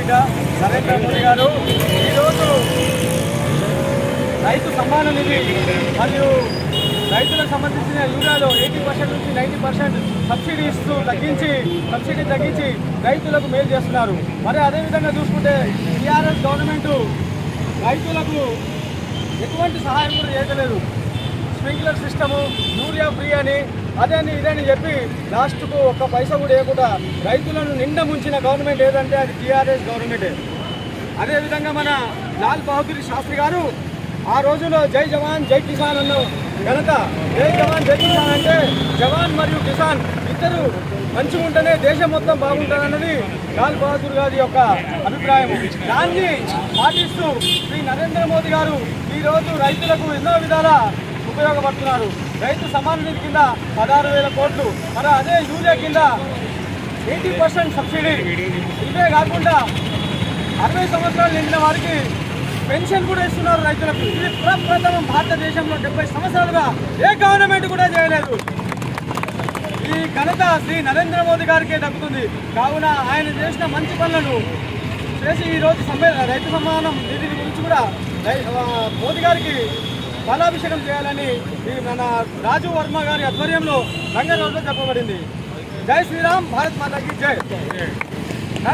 బిడ్డ నరేంద్ర మోదీ గారు ఈరోజు రైతు సమ్మాన నిధి మరియు రైతులకు సంబంధించిన యూరియాలో 80% నుంచి 90% సబ్సిడీ తగ్గించి రైతులకు మేలు చేస్తున్నారు. మరి అదేవిధంగా చూసుకుంటే టీఆర్ఎస్ గవర్నమెంట్ రైతులకు ఎటువంటి సహాయం కూడా చేయలేదు. స్ప్రింక్లర్ సిస్టము, యూరియా ఫ్రీ అని అదని ఇదని చెప్పి లాస్ట్కు ఒక్క పైసా కూడా వేయకుండా రైతులను నిండా ముంచిన గవర్నమెంట్ ఏదంటే అది టీఆర్ఎస్ గవర్నమెంటే. అదేవిధంగా మన లాల్ బహదూర్ శాస్త్రి గారు ఆ రోజులో జై జవాన్ జై కిసాన్ అన్న ఘనత. జై జవాన్ జై కిసాన్ అంటే జవాన్ మరియు కిసాన్ ఇద్దరు మంచిగా ఉంటేనే దేశం మొత్తం బాగుంటుందన్నది లాల్ బహదూర్ గారి యొక్క అభిప్రాయం. దాన్ని పాటిస్తూ శ్రీ నరేంద్ర మోదీ గారు ఈరోజు రైతులకు ఎన్నో విధాల ఉపయోగపడుతున్నారు. రైతు సమాన నిధి కింద 16,000 కోట్లు, మరి అదే యూరియా కింద 80% సబ్సిడీ. ఇవే కాకుండా 60 సంవత్సరాలు నిండిన వారికి పెన్షన్ కూడా ఇస్తున్నారు రైతులకు. ఇది ప్రప్రథమం భారతదేశంలో 70 సంవత్సరాలుగా ఏ గవర్నమెంట్ కూడా చేయలేదు. ఈ ఘనత శ్రీ నరేంద్ర మోదీ గారికే దక్కుతుంది. కావున ఆయన చేసిన మంచి పనులను చేసి ఈరోజు రైతు సమ్మానం నిధి గురించి కూడా మోదీ గారికి పాలాభిషేకం చేయాలని మన రాజు వర్మ గారి ఆధ్వర్యంలో రంగంలో చెప్పబడింది. జై శ్రీరామ్, భారత్ మాతాకి జై.